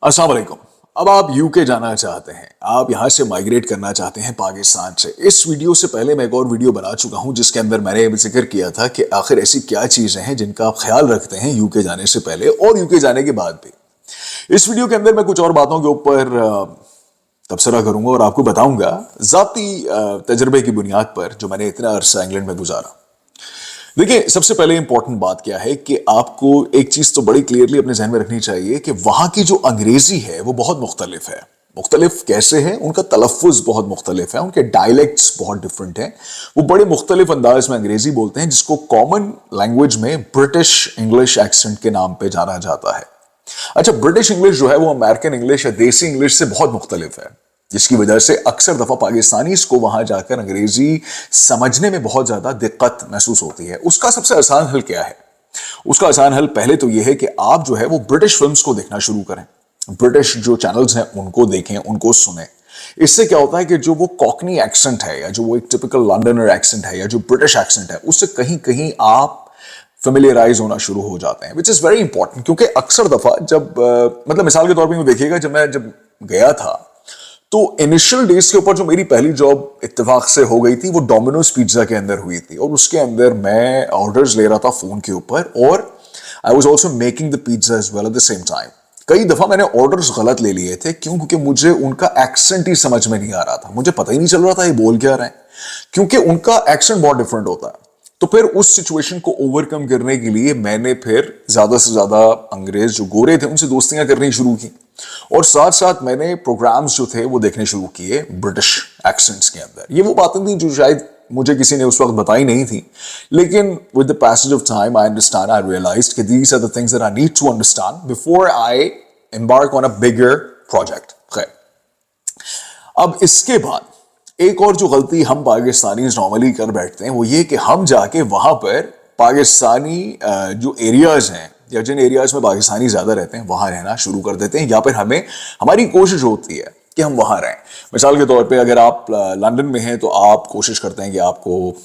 अस्सलाम वालेकुम। अब आप यूके जाना चाहते हैं, आप यहां से माइग्रेट करना चाहते हैं पाकिस्तान से। इस वीडियो से पहले मैं एक और वीडियो बना चुका हूं जिसके अंदर मैंने जिक्र किया था कि आखिर ऐसी क्या चीजें हैं जिनका आप ख्याल रखते हैं यूके जाने से पहले और यूके जाने के बाद भी। इस वीडियो के अंदर मैं कुछ और बातों के ऊपर तबसरा करूंगा और आपको बताऊंगा जाती तजर्बे की बुनियाद पर जो मैंने इतना अरसा इंग्लैंड में गुजारा। देखिए, सबसे पहले इंपॉर्टेंट बात क्या है कि आपको एक चीज तो बड़ी क्लियरली अपने जहन में रखनी चाहिए कि वहां की जो अंग्रेजी है वो बहुत मुख्तलिफ है। मुख्तलिफ कैसे है? उनका तलफ़ुज़ बहुत मुख्तलिफ है, उनके डायलेक्ट्स बहुत डिफरेंट हैं। वो बड़े मुख्तलिफ अंदाज में अंग्रेजी बोलते हैं जिसको कॉमन लैंग्वेज में ब्रिटिश इंग्लिश एक्सेंट के नाम पे जाना जाता है। अच्छा, ब्रिटिश इंग्लिश जो है वो अमेरिकन इंग्लिश या देसी इंग्लिश से बहुत मुख्तलिफ है, जिसकी वजह से अक्सर दफा पाकिस्तानीज को वहां जाकर अंग्रेजी समझने में बहुत ज्यादा दिक्कत महसूस होती है। उसका सबसे आसान हल क्या है? उसका आसान हल पहले तो यह है कि आप जो है वो ब्रिटिश फिल्म्स को देखना शुरू करें, ब्रिटिश जो चैनल्स हैं उनको देखें, उनको सुने। इससे क्या होता है कि जो वो कॉकनी एक्सेंट है या जो वो एक टिपिकल लंडनर एक्सेंट है या जो ब्रिटिश एक्सेंट है उससे कहीं कहीं आप फेमिलियराइज होना शुरू हो जाते हैं, विच इज वेरी इंपॉर्टेंट। क्योंकि अक्सर दफा जब मतलब मिसाल के तौर पर देखिएगा, जब मैं गया था तो इनिशियल डेज के ऊपर जो मेरी पहली जॉब इत्तेफाक से हो गई थी वो डोमिनोज पिज्जा के अंदर हुई थी और उसके अंदर मैं ऑर्डर्स ले रहा था फोन के ऊपर और I was also making the pizza as well at the same time. कई दफा मैंने ऑर्डर्स गलत ले लिए थे। क्यों? क्योंकि मुझे उनका एक्सेंट ही समझ में नहीं आ रहा था, मुझे पता ही नहीं चल रहा था ये बोल क्या रहे हैं, क्योंकि उनका एक्सेंट बहुत डिफरेंट होता है। तो फिर उस सिचुएशन को ओवरकम करने के लिए मैंने फिर ज्यादा से ज्यादा अंग्रेज जो गोरे थे उनसे दोस्तियां करनी शुरू की और साथ साथ मैंने प्रोग्राम्स जो थे वो देखने शुरू किए ब्रिटिश एक्सेंट्स के अंदर। ये वो बातें थी जो शायद मुझे किसी ने उस वक्त बताई नहीं थी, लेकिन with the passage of time I understand, I realised कि these are the things that I need to understand before I embark on a bigger project. खैर, अब इसके बाद एक और जो गलती हम पाकिस्तानी नॉर्मली कर बैठते हैं वो ये कि हम जाके वहां पर पाकिस्तानी जो एरियाज हैं या जिन एरियाज में पाकिस्तानी ज्यादा रहते हैं वहां रहना शुरू कर देते हैं, या फिर हमारी कोशिश होती है कि हम वहां रहें। मिसाल के तौर पे अगर आप लंदन में हैं तो आप कोशिश करते हैं कि आपको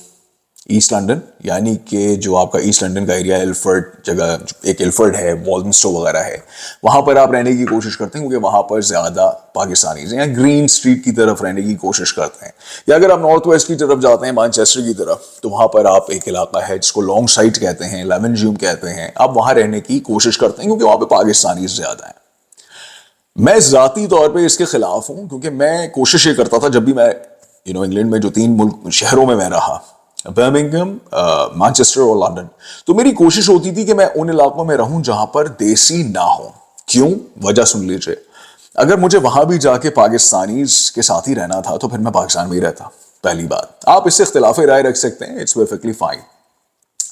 ईस्ट लंदन, यानी कि जो आपका ईस्ट लंदन का एरिया, एल्फर्ड जगह, एक एल्फर्ड है, वॉल्थनस्टो वगैरह है, वहां पर आप रहने की कोशिश करते हैं क्योंकि वहां पर ज्यादा पाकिस्तानी हैं। या ग्रीन स्ट्रीट की तरफ रहने की कोशिश करते हैं, या अगर आप नॉर्थ वेस्ट की तरफ जाते हैं, मैनचेस्टर की तरफ, तो वहां पर आप एक इलाका है जिसको लॉन्ग साइड कहते हैं, लेमनज्यूम कहते हैं, आप वहां रहने की कोशिश करते हैं क्योंकि वहां पर पाकिस्तानी ज्यादा है। मैं जाती तौर पर इसके खिलाफ हूं क्योंकि मैं कोशिश ये करता था जब भी मैं इंग्लैंड में जो 3 मुल्क शहरों में मैं रहा, बर्मिंघम, मैनचेस्टर और लंदन, तो मेरी कोशिश होती थी कि मैं उन इलाकों में रहूं जहां पर देसी ना हो। क्यों? वजह सुन लीजिए। अगर मुझे वहां भी जाके पाकिस्तानी के साथ ही रहना था तो फिर मैं पाकिस्तान में ही रहता। पहली बात, आप इससे इख्तिलाफ राय रख सकते हैं, इट्स परफेक्टली फाइन।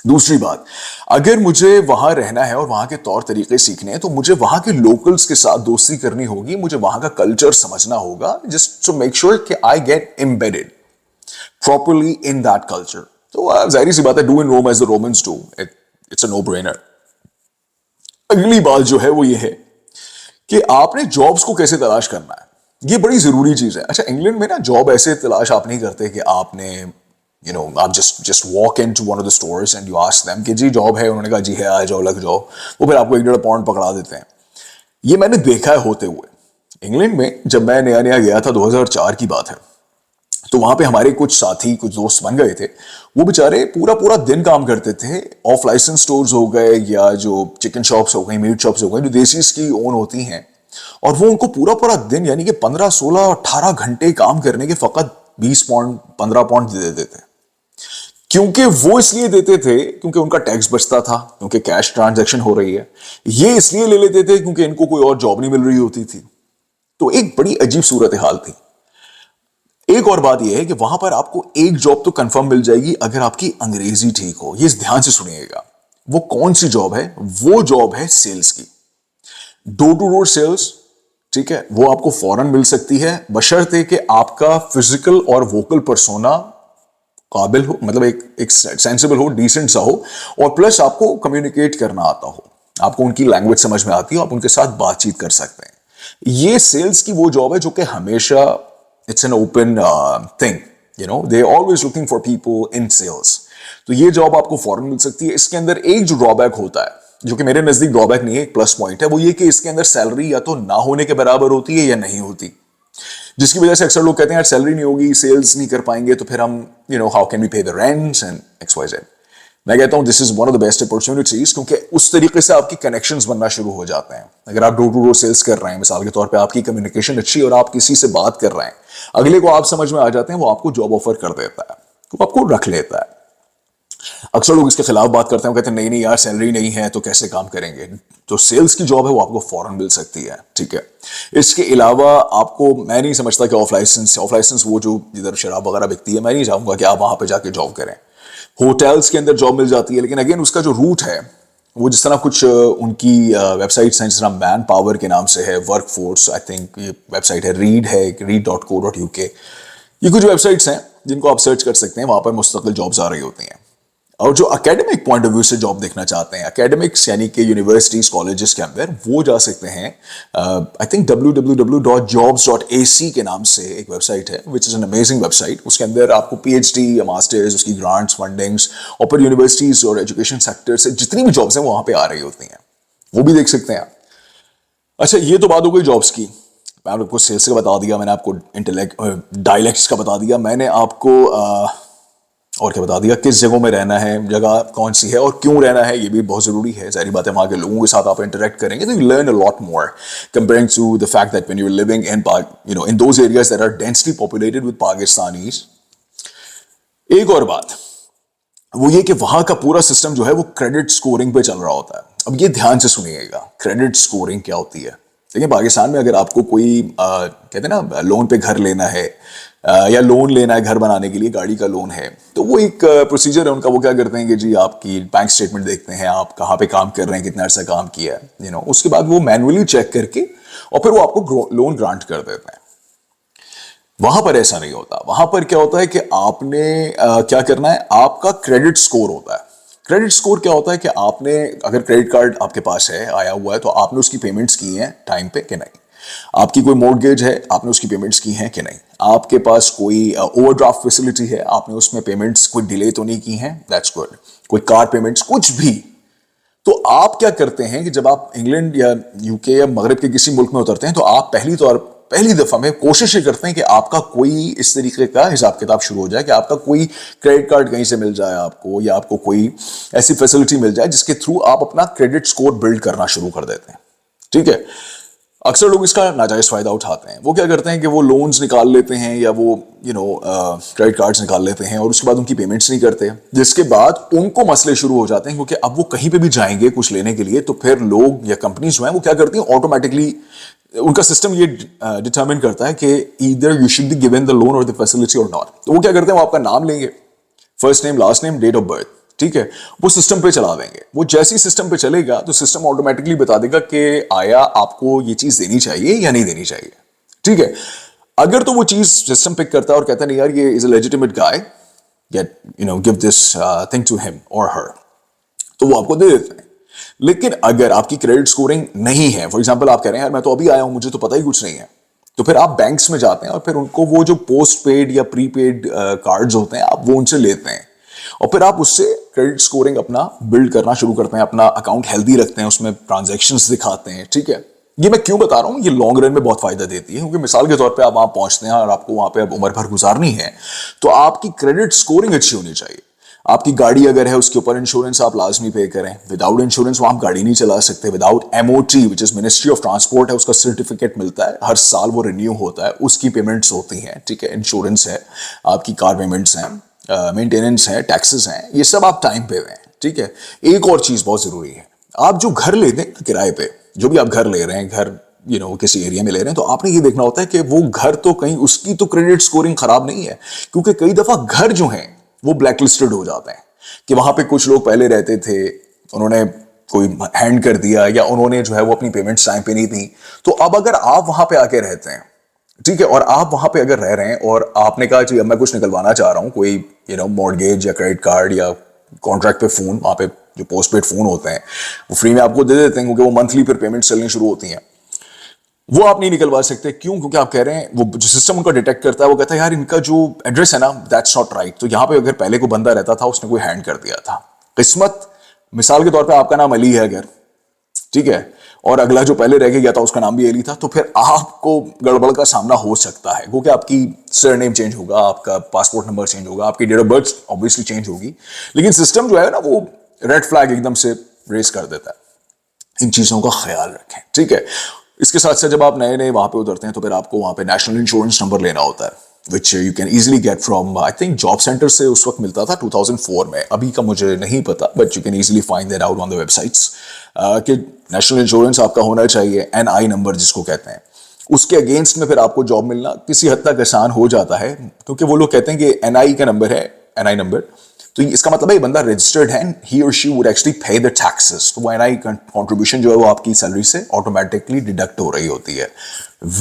दूसरी बात, अगर मुझे वहां रहना है और वहां के तौर तरीके सीखने हैं तो मुझे वहां के लोकल्स के साथ दोस्ती करनी होगी, मुझे वहां का कल्चर समझना होगा, जस्ट टू मेक श्योर कि I get embedded properly in that culture। तो जाहिर सी बात है, do in Rome as the Romans do, it's a no brainer। अगली बात जो है वो ये है कि आपने जॉब्स को कैसे तलाश करना है, ये बड़ी जरूरी चीज है। अच्छा, इंग्लैंड में ना जॉब ऐसे तलाश आप नहीं करते कि आपने आप just walk into one of the stores and you ask them कि जी जॉब है, उन्होंने कहा जी है, आ जाओ, लग जाओ, वो फिर आपको 1.5 पाउंड पकड़ा देते हैं। ये मैंने देखा है होते हुए इंग्लैंड में। जब मैं नया नया गया था, 2004 की बात है, तो वहां पे हमारे कुछ साथी, कुछ दोस्त बन गए थे। वो बेचारे पूरा पूरा दिन काम करते थे। ऑफ लाइसेंस स्टोर्स हो गए या जो चिकन शॉप्स हो गई, मीट शॉप्स हो गई, जो देसी की ओन होती हैं, और वो उनको पूरा पूरा दिन यानी कि 15, 16, 18 घंटे काम करने के फकत 20 पाउंड, 15 पाउंड दे देते थे। क्योंकि वो इसलिए देते थे क्योंकि उनका टैक्स बचता था, क्योंकि कैश ट्रांजैक्शन हो रही है। ये इसलिए ले लेते थे क्योंकि इनको कोई और जॉब नहीं मिल रही होती थी। तो एक बड़ी अजीब सूरत हाल थी। एक और बात यह है कि वहां पर आपको एक जॉब तो कंफर्म मिल जाएगी अगर आपकी अंग्रेजी ठीक हो। ये ध्यान से सुनिएगा। वो कौन सी जॉब है? वो जॉब है सेल्स की, डोर टू डोर सेल्स। ठीक है, वो आपको फौरन मिल सकती है बशर्ते कि आपका फिजिकल और वोकल पर्सोना काबिल हो, मतलब एक सेंसिबल हो, डिसेंट सा हो, और प्लस आपको कम्युनिकेट करना आता हो, आपको उनकी लैंग्वेज समझ में आती हो, आप उनके साथ बातचीत कर सकते हैं। ये सेल्स की वो जॉब है जो कि हमेशा it's an open thing, they're always looking for people in sales। तो ये जॉब आपको फौरन मिल सकती है। इसके अंदर एक जो ड्रॉबैक होता है जो कि मेरे नजदीक ड्रॉबैक नहीं है, एक प्लस पॉइंट है, वो ये कि इसके अंदर सैलरी या तो ना होने के बराबर होती है या नहीं होती, जिसकी वजह से अक्सर लोग कहते हैं यार सैलरी नहीं होगी, सेल्स नहीं कर पाएंगे, तो फिर हम how can we pay the rents and X Y Z. मैं कहता हूं this is one of the best opportunities, क्योंकि उस तरीके से आपकी कनेक्शंस बनना शुरू हो जाते हैं। अगर आप डोर टू डोर सेल्स कर रहे हैं, मिसाल के तौर पे आपकी कम्युनिकेशन अच्छी और आप किसी से बात कर रहे हैं, अगले को आप समझ में आ जाते हैं, वो आपको जॉब ऑफर कर देता है, वो आपको रख लेता है। अक्सर लोग इसके खिलाफ बात करते हैं, कहते हैं नहीं नहीं यार सैलरी नहीं है तो कैसे काम करेंगे। तो सेल्स की जॉब है वो आपको फौरन मिल सकती है, ठीक है। इसके अलावा आपको, मैं नहीं समझता कि ऑफ लाइसेंस वो जो जिधर शराब वगैरह बिकती है, मैं नहीं चाहूंगा कि आप वहां पे जाके जॉब करें। होटल्स के अंदर जॉब मिल जाती है, लेकिन अगेन उसका जो रूट है वो जिस तरह कुछ उनकी वेबसाइट्स हैं, जिस तरह मैन पावर के नाम से है, वर्क फोर्स, आई थिंक ये वेबसाइट है, read.co.uk, ये कुछ वेबसाइट्स हैं जिनको आप सर्च कर सकते हैं, वहां पर मुस्तकिल जॉब्स आ रही होती हैं। और जो एकेडमिक पॉइंट ऑफ व्यू से जॉब देखना चाहते हैं, एकेडमिक्स यानी कि यूनिवर्सिटीज कॉलेजेस के अंदर, वो जा सकते हैं आई थिंक www.jobs.ac के नाम से एक वेबसाइट है, which is an amazing website. उसके अंदर आपको पीएचडी या मास्टर्स, उसकी ग्रांट्स, फंडिंग्स, और फिर यूनिवर्सिटीज और एजुकेशन सेक्टर से जितनी भी जॉब्स हैं वहां पे आ रही होती हैं, वो भी देख सकते हैं। अच्छा, ये तो बात हो गई जॉब्स की। मैं आपको सेल्स का बता दिया, मैंने आपको डायलेक्ट्स का बता दिया, मैंने आपको और क्या बता दिया, किस जगहों में रहना है, जगह कौन सी है और क्यों रहना है, ये भी बहुत जरूरी है। सारी बातें वहां के लोगों के साथ आप इंटरेक्ट करेंगे तो you learn a lot more comparing to the fact that when you are living in in those areas that are densely populated with Pakistanis. एक और बात वो ये कि वहां का पूरा सिस्टम जो है वो क्रेडिट स्कोरिंग पे चल रहा होता है। अब ये ध्यान से सुनिएगा, क्रेडिट स्कोरिंग क्या होती है। देखिए, पाकिस्तान में अगर आपको कोई कहते हैं ना लोन पे घर लेना है या लोन लेना है घर बनाने के लिए, गाड़ी का लोन है, तो वो एक प्रोसीजर है उनका। वो क्या करते हैं कि जी आपकी बैंक स्टेटमेंट देखते हैं, आप कहाँ पे काम कर रहे हैं, कितना अर्सा काम किया है, उसके बाद वो मैनुअली चेक करके और फिर वो आपको लोन ग्रांट कर देते हैं। वहां पर ऐसा नहीं होता। वहां पर क्या होता है कि आपने क्या करना है, आपका क्रेडिट स्कोर होता है। क्रेडिट स्कोर क्या होता है कि आपने, अगर क्रेडिट कार्ड आपके पास है, आया हुआ है, तो आपने उसकी पेमेंट्स की हैं टाइम पे कि नहीं। आपकी कोई मॉर्गेज है, आपने उसकी पेमेंट्स की हैं कि नहीं। आपके पास कोई ओवरड्राफ्ट फैसिलिटी है, आपने उसमें पेमेंट्स कोई डिले तो नहीं की हैं, दैट्स गुड। कोई कार पेमेंट्स, कुछ भी। तो आप क्या करते हैं कि जब आप इंग्लैंड या यूके या मगरब के किसी मुल्क में उतरते हैं, तो आप पहली दफा में कोशिश ये करते हैं कि आपका कोई इस तरीके का हिसाब किताब शुरू हो जाए कि आपका कोई क्रेडिट कार्ड कहीं से मिल जाए आपको, या आपको कोई ऐसी फैसिलिटी मिल जाए जिसके थ्रू आप अपना क्रेडिट स्कोर बिल्ड करना शुरू कर देते हैं, ठीक है। अक्सर लोग इसका नाजायज फायदा उठाते हैं। वो क्या करते हैं कि वो लोन्स निकाल लेते हैं या वो क्रेडिट कार्ड्स निकाल लेते हैं और उसके बाद उनकी पेमेंट्स नहीं करते, जिसके बाद उनको मसले शुरू हो जाते हैं, क्योंकि अब वो कहीं पे भी जाएंगे कुछ लेने के लिए, तो फिर लोग या कंपनीज जो हैं वो क्या करती हैं, ऑटोमेटिकली उनका सिस्टम ये डिटरमिन करता है कि either you should be given the loan और द फैसिलिटी और नॉट। तो वो क्या करते हैं, वो आपका नाम लेंगे, first name, last name, date of birth, ठीक है, वो सिस्टम पे चला देंगे। वो जैसे ही सिस्टम पे चलेगा तो सिस्टम ऑटोमेटिकली बता देगा कि आया आपको ये चीज देनी चाहिए या नहीं देनी चाहिए, ठीक है। अगर तो वो चीज सिस्टम पिक करता है और कहता है नहीं यार ये is a legitimate guy, get give this thing to him और हर, तो वो आपको दे देते हैं। लेकिन अगर आपकी क्रेडिट स्कोरिंग नहीं है, फॉर एग्जांपल आप कह रहे हैं यार मैं तो अभी आया हूं, मुझे तो पता ही कुछ नहीं है, तो फिर आप बैंक्स में जाते हैं और फिर उनको वो जो पोस्ट पेड या प्रीपेड कार्ड्स होते हैं आप वो उनसे लेते हैं और फिर आप उससे क्रेडिट स्कोरिंग अपना बिल्ड करना शुरू करते हैं, अपना अकाउंट हेल्दी रखते हैं, उसमें ट्रांजैक्शंस दिखाते हैं, ठीक है। ये मैं क्यों बता रहा हूं, ये लॉन्ग रन में बहुत फायदा देती है, क्योंकि मिसाल के तौर पे आप वहां पहुंचते हैं और आपको वहां पे अब उम्र भर गुजारनी है, तो आपकी क्रेडिट स्कोरिंग अच्छी होनी चाहिए। आपकी गाड़ी अगर है उसके ऊपर इंश्योरेंस आप लाजमी पे करें। विदाउट इंश्योरेंस वहां आप गाड़ी नहीं चला सकते। Without MOT which is ministry of transport है, उसका सर्टिफिकेट मिलता है, हर साल वो रिन्यू होता है, उसकी पेमेंट्स होती हैं, ठीक है। इंश्योरेंस है, आपकी कार पेमेंट्स हैं, मेंटेनेंस है, टैक्सेस हैं, ये सब आप टाइम पे दें, ठीक है। एक और चीज बहुत जरूरी है, आप जो घर लेते हैं किराए पे, जो भी आप घर ले रहे हैं, घर किसी एरिया में ले रहे हैं, तो आपने ये देखना होता है कि वो घर तो कहीं उसकी तो क्रेडिट स्कोरिंग खराब नहीं है, क्योंकि कई दफा घर जो हैं वो ब्लैकलिस्टेड हो जाते हैं कि वहां पे कुछ लोग पहले रहते थे, उन्होंने कोई हैंड कर दिया या उन्होंने जो है वो अपनी पेमेंट्स टाइम पे नहीं दी। तो अब अगर आप वहां पे आके रहते हैं, ठीक है, और आप वहां पे अगर रह रहे हैं और आपने कहा जी अब मैं कुछ निकलवाना चाह रहा हूं, कोई मॉर्गेज या क्रेडिट कार्ड या कॉन्ट्रैक्ट पे फोन, वहां पे जो पोस्ट पेड फोन होते हैं वो फ्री में आपको दे देते हैं, क्योंकि वो मंथली फिर पेमेंट चलनी शुरू होती हैं। वो आप नहीं निकलवा सकते, क्यों? क्योंकि आप कह रहे हैं, वो जो सिस्टम उनका डिटेक्ट करता है वो कहता है यार इनका जो एड्रेस है ना दैट्स नॉट राइट। तो यहां पे अगर पहले को बंदा रहता था उसने कोई हैंड कर दिया था, किस्मत مثال کے طور پہ آپ کا نام علی ہے اگر, ٹھیک ہے, اور اگلا جو پہلے رہ کے گیا تھا اس کا نام بھی علی تھا, تو پھر آپ کو گڑبڑ کا سامنا ہو سکتا ہے, کیونکہ آپ کی سر نیم چینج ہوگا, آپ کا پاسپورٹ نمبر چینج ہوگا, آپ کی date of birth obviously change ہوگی, لیکن سسٹم جو ہے نا وہ ریڈ فلیگ ایک دم سے ریز کر دیتا ہے. ان چیزوں کا خیال رکھیں, ٹھیک ہے. اس کے ساتھ ساتھ جب آپ نئے نئے وہاں پہ اترتے ہیں تو پھر آپ کو وہاں پہ نیشنل انشورنس نمبر لینا ہوتا ہے, which you can easily get from I think job center سے اس وقت ملتا تھا 2004 میں, ابھی کا مجھے نہیں پتا, but you can easily find that out on the websites کہ نیشنل انشورنس آپ کا ہونا چاہیے, NI نمبر جس کو کہتے ہیں. اس کے اگینسٹ میں پھر آپ کو جاب ملنا کسی حد تک آسان ہو جاتا ہے, کیونکہ وہ لوگ کہتے ہیں کہ NI کا نمبر ہے, NI نمبر, تو اس کا مطلب ہے یہ بندہ رجسٹرڈ ہے, he or she would actually pay the taxes. تو وہ NI contribution جو ہے وہ آپ کی سیلری سے آٹومیٹکلی ڈیڈکٹ ہو رہی ہوتی ہے.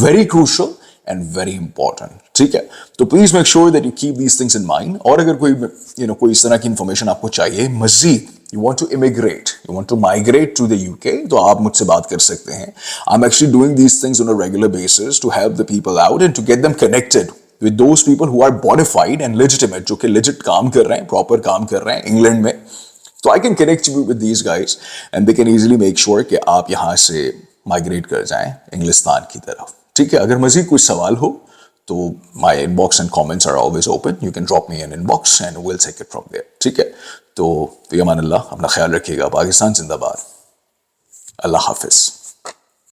Very crucial and very important, ٹھیک ہے. تو please make sure that you keep these things in mind. اور اگر کوئی اس طرح کی انفارمیشن آپ کو چاہیے مزید, you want to immigrate, you want to migrate to the UK, تو آپ مجھ سے بات کر سکتے ہیں. I'm actually doing these things on a regular basis to help the people out and to get them connected with those people who are bona fide and legitimate, جو کہ legit کام کر رہے ہیں, proper کام کر رہے ہیں انگلینڈ میں. تو I can connect you with these guys and they can easily make sure کہ آپ یہاں سے migrate کر جائیں انگلستان کی طرف, ٹھیک ہے. اگر مزید کوئی سوال ہو تو my inbox and comments are always open. You can drop me an inbox and we'll take it from there, ٹھیک ہے. تو فی امان اللہ, اپنا خیال رکھیے گا. پاکستان زندہ باد. اللہ حافظ.